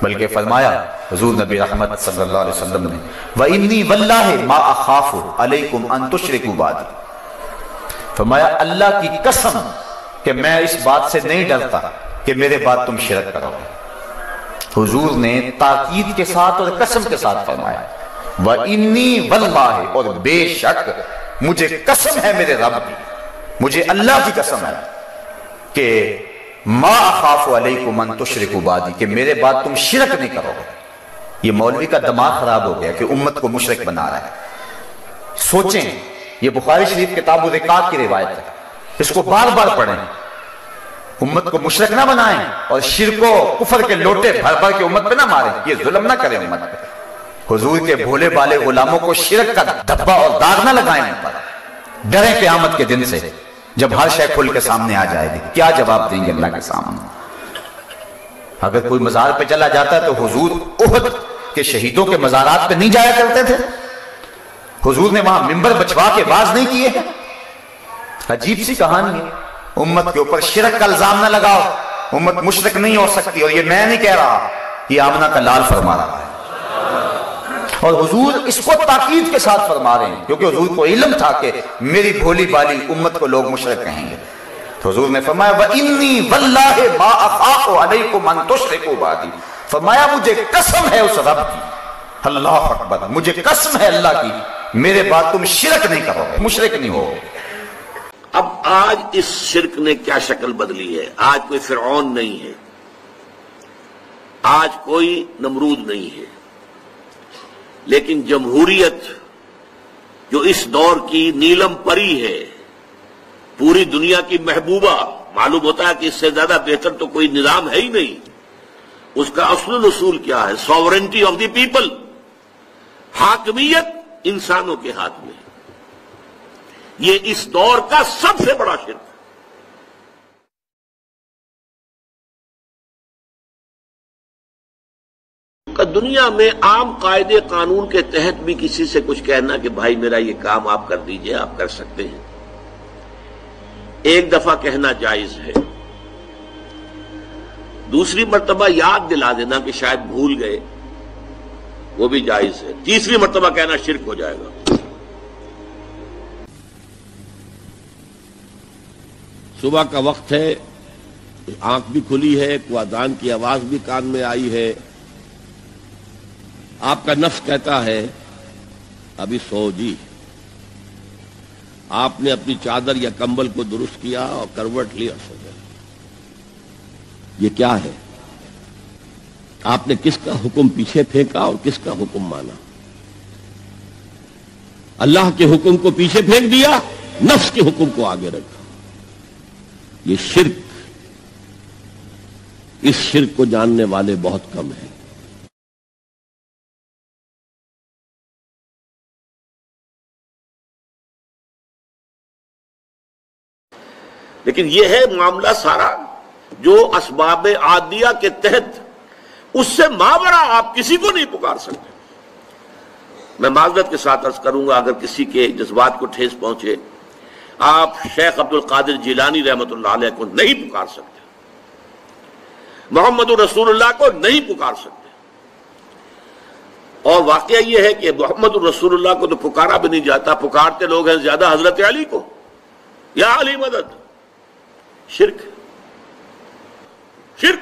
بلکہ فرمایا حضور نبی رحمت صلی اللہ علیہ وسلم نے وَإِنِّي وَاللَّهِ مَا أَخَافُ عَلَيْكُمْ أَن تُشْرِكُوا بَعْدِي، فرمایا اللہ کی قسم کہ میں اس بات سے نہیں ڈرتا کہ میرے بعد تم شرک کرو۔ حضور نے تاکید کے ساتھ اور قسم کے ساتھ فرمایا وَإِنِّي وَاللَّهِ، اور بے شک مجھے قسم ہے میرے رب کی، مجھے اللہ کی قسم ہے کہ ما اخاف علیکم ان تشرکوا بعدی، کہ میرے بعد تم شرک نہیں کرو گے۔ یہ مولوی کا دماغ خراب ہو گیا کہ امت کو مشرک بنا رہا ہے۔ سوچیں، یہ بخاری شریف کتاب الرقاق کی روایت ہے، اس کو بار بار پڑھیں، امت کو مشرک نہ بنائیں اور شرک و کفر کے لوٹے بھر بھر کے امت پہ نہ ماریں، یہ ظلم نہ کریں امت پہ۔ حضور کے بھولے بالے غلاموں کو شرک کا دھبا اور داغ نہ لگائیں ان پر، ڈریں قیامت کے دن سے جب ہر شے کھل کے سامنے آ جائے گی، کیا جواب دیں گے اللہ کے سامنے؟ اگر کوئی مزار پہ چلا جاتا ہے تو حضور احد کے شہیدوں کے مزارات پہ نہیں جایا کرتے تھے؟ حضور نے وہاں منبر بچوا کے باز نہیں کیے ہیں؟ عجیب سی کہانی ہے۔ امت کے اوپر شرک کا الزام نہ لگاؤ، امت مشرک نہیں ہو سکتی، اور یہ میں نہیں کہہ رہا، یہ آمنہ کا لال فرما رہا ہے، اور حضور اس کو تاکید کے ساتھ فرما رہے ہیں کیونکہ حضور کو علم تھا کہ میری بھولی بالی امت کو لوگ مشرک کہیں گے۔ تو حضور نے فرمایا وَإِنِّي وَاللَّهِ مَا أَخَافُ عَلَيْكُمْ أَن تُشْرِكُوا بَعْدِي، فرمایا مجھے قسم ہے اس رب کی، اللہ اکبر، مجھے قسم ہے اللہ کی، میرے بعد تم شرک نہیں کرو گے، مشرک نہیں ہو۔ اب آج اس شرک نے کیا شکل بدلی ہے؟ آج کوئی فرعون نہیں ہے، آج کوئی نمرود نہیں ہے، لیکن جمہوریت جو اس دور کی نیلم پری ہے، پوری دنیا کی محبوبہ، معلوم ہوتا ہے کہ اس سے زیادہ بہتر تو کوئی نظام ہے ہی نہیں۔ اس کا اصل اصول کیا ہے؟ ساورنٹی آف دی پیپل، حاکمیت انسانوں کے ہاتھ میں۔ یہ اس دور کا سب سے بڑا شرک ہے۔ دنیا میں عام قاعدے قانون کے تحت بھی کسی سے کچھ کہنا کہ بھائی میرا یہ کام آپ کر دیجئے، آپ کر سکتے ہیں، ایک دفعہ کہنا جائز ہے، دوسری مرتبہ یاد دلا دینا کہ شاید بھول گئے، وہ بھی جائز ہے، تیسری مرتبہ کہنا شرک ہو جائے گا۔ صبح کا وقت ہے، آنکھ بھی کھلی ہے، کوئی اذان کی آواز بھی کان میں آئی ہے، آپ کا نفس کہتا ہے ابھی سو جی، آپ نے اپنی چادر یا کمبل کو درست کیا اور کروٹ لیا، سو گئے۔ یہ کیا ہے؟ آپ نے کس کا حکم پیچھے پھینکا اور کس کا حکم مانا؟ اللہ کے حکم کو پیچھے پھینک دیا، نفس کے حکم کو آگے رکھا۔ یہ شرک، اس شرک کو جاننے والے بہت کم ہیں۔ لیکن یہ ہے معاملہ سارا جو اسباب عادیہ کے تحت، اس سے ماورا آپ کسی کو نہیں پکار سکتے۔ میں معذرت کے ساتھ عرض کروں گا اگر کسی کے جذبات کو ٹھیس پہنچے، آپ شیخ عبد القادر جیلانی رحمۃ اللہ علیہ کو نہیں پکار سکتے، محمد رسول اللہ کو نہیں پکار سکتے، اور واقعہ یہ ہے کہ محمد رسول اللہ کو تو پکارا بھی نہیں جاتا، پکارتے لوگ ہیں زیادہ حضرت علی کو، یا علی مدد۔ شرک، شرک،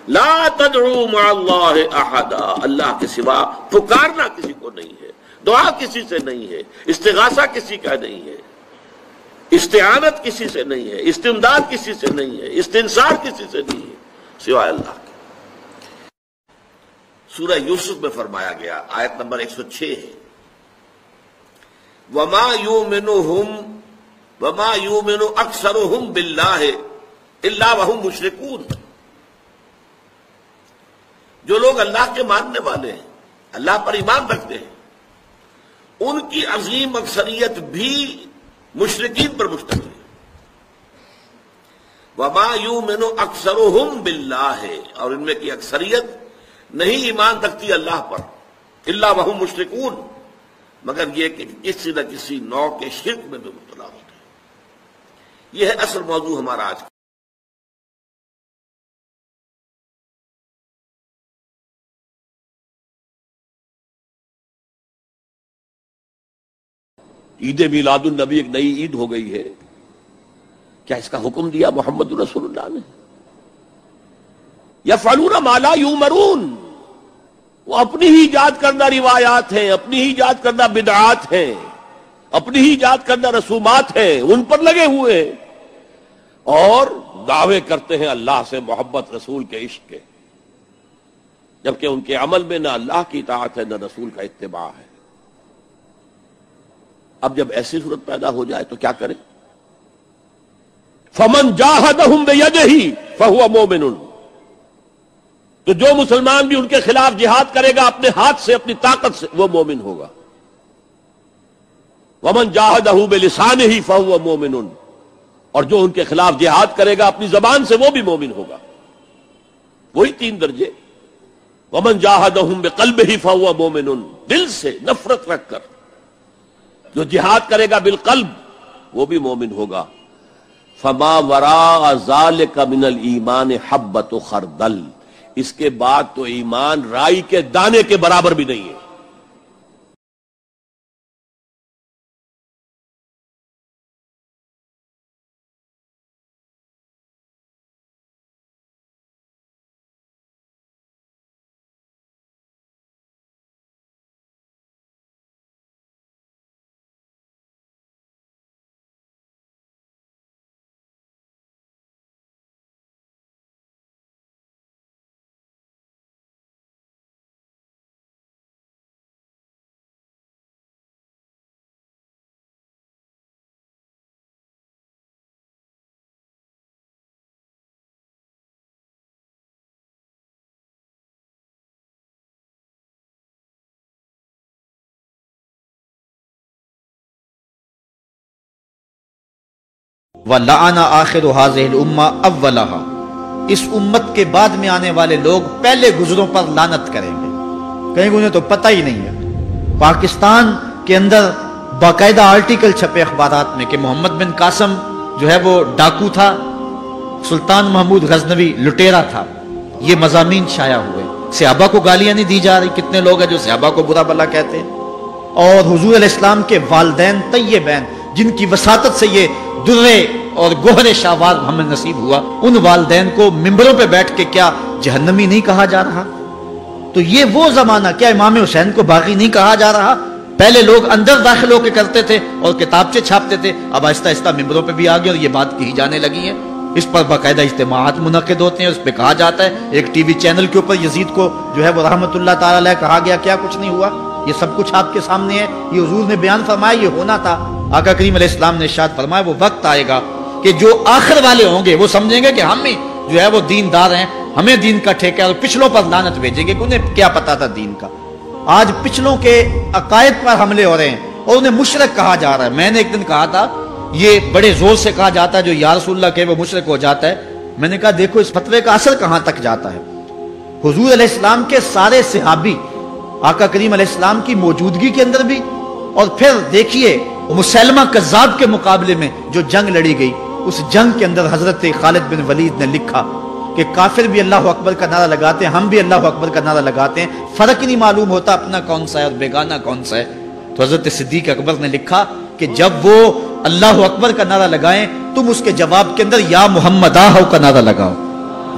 لا تدعو مع اللہ احدا، اللہ کے سوا پکارنا کسی کو نہیں ہے، دعا کسی سے نہیں ہے، استغاثہ کسی کا نہیں ہے، استعانت کسی سے نہیں ہے، استمداد کسی سے نہیں ہے، استنصار کسی سے نہیں ہے سوائے اللہ کے۔ سورہ یوسف میں فرمایا گیا، آیت نمبر 106 ہے، وما یؤمن اکثرهم باللہ الا وهم مشرکون، جو لوگ اللہ کے ماننے والے ہیں، اللہ پر ایمان رکھتے ہیں، ان کی عظیم اکثریت بھی مشرکین پر مشتمل ہے۔ وما یؤمن اکثرهم باللہ، اور ان میں کی اکثریت نہیں ایمان رکھتی اللہ پر، الا وهم مشرکون، مگر یہ کہ کسی نہ کسی نوع کے شرک میں بھی مبتلا ہوتے ہیں۔ یہ ہے اصل موضوع ہمارا آج کا۔ عید میلاد النبی ایک نئی عید ہو گئی ہے، کیا اس کا حکم دیا محمد رسول اللہ نے؟ یفعلون ما لا یؤمرون، وہ اپنی ہی ایجاد کردہ روایات ہیں، اپنی ہی ایجاد کردہ بدعات ہیں، اپنی ہی ایجاد کردہ رسومات ہیں، ان پر لگے ہوئے ہیں اور دعوے کرتے ہیں اللہ سے محبت، رسول کے عشق کے، جبکہ ان کے عمل میں نہ اللہ کی اطاعت ہے نہ رسول کا اتباع ہے۔ اب جب ایسی صورت پیدا ہو جائے تو کیا کریں؟ فمن جاہدہم بیدہ فہو مومن، تو جو مسلمان بھی ان کے خلاف جہاد کرے گا اپنے ہاتھ سے، اپنی طاقت سے، وہ مومن ہوگا۔ ومن جاہدہ بلسانہ فہو مومن، اور جو ان کے خلاف جہاد کرے گا اپنی زبان سے وہ بھی مومن ہوگا۔ وہی 3 درجے۔ ومن جاہدہم بقلبہ فہو مومن، دل سے نفرت رکھ کر جو جہاد کرے گا بالقلب وہ بھی مومن ہوگا۔ فما وراء ذلک من الایمان حبۃ خردل، اس کے بعد تو ایمان رائی کے دانے کے برابر بھی نہیں ہے۔ وَلَعَنَ آخِرُ هَذِهِ الْأُمَّةِ أَوَّلَهَا، اس امت کے بعد میں آنے والے لوگ پہلے گزروں پر لعنت کریں گے، کہیں انہیں تو پتہ ہی نہیں ہے۔ پاکستان کے اندر باقاعدہ آرٹیکل چھپے اخبارات میں کہ محمد بن قاسم جو ہے وہ ڈاکو تھا، سلطان محمود غزنوی لٹیرا تھا، یہ مضامین شائع ہوئے۔ صحابہ کو گالیاں نہیں دی جا رہی، کتنے لوگ ہیں جو صحابہ کو برا بھلا کہتے ہیں، اور حضور علیہ السلام کے والدین طیبین جن کی وساطت سے یہ درے اور گوہر شاہوار محمد نصیب ہوا، ان والدین کو ممبروں پہ بیٹھ کے کیا جہنمی نہیں کہا جا رہا؟ تو یہ وہ زمانہ، کیا امام حسین کو باغی نہیں کہا جا رہا؟ پہلے لوگ اندر داخل ہو کے کرتے تھے اور کتابچے چھاپتے تھے، اب آہستہ آہستہ ممبروں پہ بھی آ گئے اور یہ بات کہی جانے لگی ہے۔ اس پر باقاعدہ اجتماعات منعقد ہوتے ہیں، اس پہ کہا جاتا ہے۔ ایک ٹی وی چینل کے اوپر یزید کو جو ہے وہ رحمت اللہ تعالی علیہ کہا گیا، کیا کچھ نہیں ہوا، یہ سب کچھ آپ کے سامنے ہے، یہ حضور نے بیان فرمایا، یہ ہونا تھا۔ آقا کریم علیہ السلام نے ارشاد فرمایا وہ وقت آئے گا کہ جو آخر والے ہوں گے وہ سمجھیں گے کہ ہم ہی جو ہے وہ دیندار ہیں، ہمیں دین کا ٹھیکہ ہے، اور پچھلوں پر لعنت بھیجیں گے کہ انہیں کیا پتا تھا دین کا۔ آج پچھلوں کے عقائد پر حملے ہو رہے ہیں اور انہیں مشرک کہا جا رہا ہے۔ میں نے ایک دن کہا تھا، یہ بڑے زور سے کہا جاتا ہے جو یا رسول اللہ کہ وہ مشرک ہو جاتا ہے۔ میں نے کہا دیکھو اس فتوے کا اثر کہاں تک جاتا ہے۔ حضور علیہ السلام کے سارے صحابی آقا کریم علیہ السلام کی موجودگی کے اندر بھی، اور پھر دیکھیے مسیلمہ کذاب کے مقابلے میں جو جنگ لڑی گئی، اس جنگ کے اندر حضرت خالد بن ولید نے لکھا کہ کافر بھی اللہ اکبر کا نعرہ لگاتے ہیں، ہم بھی اللہ اکبر کا نعرہ لگاتے ہیں، فرق ہی نہیں معلوم ہوتا اپنا کون سا ہے اور بیگانہ کون سا ہے۔ تو حضرت صدیق اکبر نے لکھا کہ جب وہ اللہ اکبر کا نعرہ لگائیں تم اس کے جواب کے اندر یا محمد آہو کا نعرہ لگاؤ۔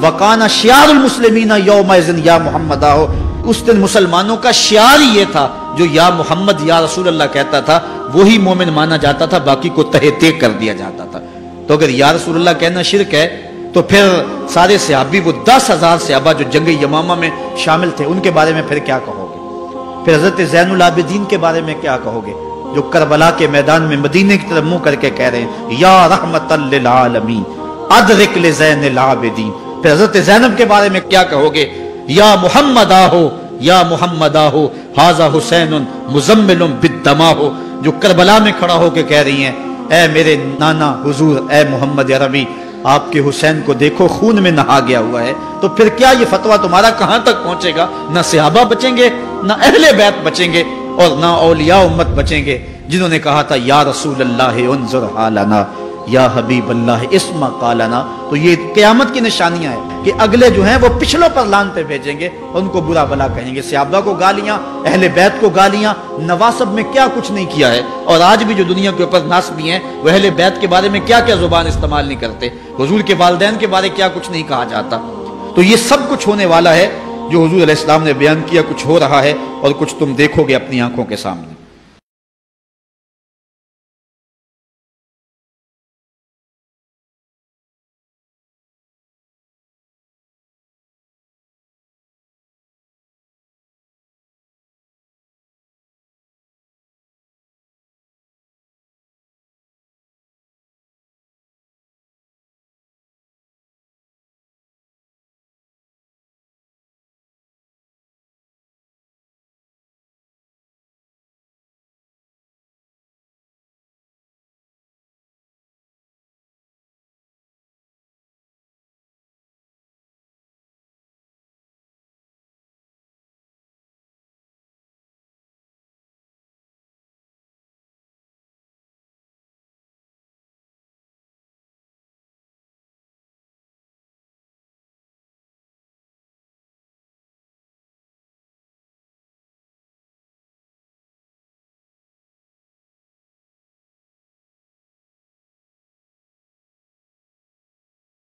وَقَانَ شِعَارُ الْمُسْلِمِينَ يَوْمَئِذٍ یا محمد آہو، اس دن مسلمانوں کا شعار ہی یہ تھا، جو یا محمد یا رسول اللہ کہتا تھا وہی مومن مانا جاتا تھا، باقی کو تہہ تیگ کر دیا جاتا تھا۔ تو اگر یا رسول اللہ کہنا شرک ہے تو پھر سارے صحابی، وہ 10,000 صحابہ جو جنگ یمامہ میں شامل تھے، ان کے بارے میں پھر کیا کہو گے؟ پھر حضرت زین العابدین کے بارے میں کیا کہو گے جو کربلا کے میدان میں مدینے کی طرف منہ کر کے کہہ رہے ہیں یا رحمت للعالمین ادرک لزین العابدین؟ پھر حضرت زینب کے بارے میں کیا کہو گے؟ یا محمد آہو یا محمد آہو ھذا حسین مزمل بالدماء، جو کربلا میں کھڑا ہو کے کہہ رہی ہیں اے میرے نانا حضور، اے محمد عربی، آپ کے حسین کو دیکھو خون میں نہا گیا ہوا ہے۔ تو پھر کیا یہ فتویٰ تمہارا کہاں تک پہنچے گا؟ نہ صحابہ بچیں گے، نہ اہل بیت بچیں گے، اور نہ اولیاء امت بچیں گے، جنہوں نے کہا تھا یا رسول اللہ انظر حالنا، یا حبیب اللہ اسما قالنا، تو یہ قیامت کی نشانیاں ہیں کہ اگلے جو ہیں وہ پچھلوں پر لعنتیں بھیجیں گے، ان کو برا بلا کہیں گے، صحابہ کو گالیاں، اہل بیت کو گالیاں، نواسب میں کیا کچھ نہیں کیا ہے، اور آج بھی جو دنیا کے اوپر ناسبی ہیں وہ اہل بیت کے بارے میں کیا کیا زبان استعمال نہیں کرتے، حضور کے والدین کے بارے کیا کچھ نہیں کہا جاتا۔ تو یہ سب کچھ ہونے والا ہے جو حضور علیہ السلام نے بیان کیا، کچھ ہو رہا ہے اور کچھ تم دیکھو گے اپنی آنکھوں کے سامنے۔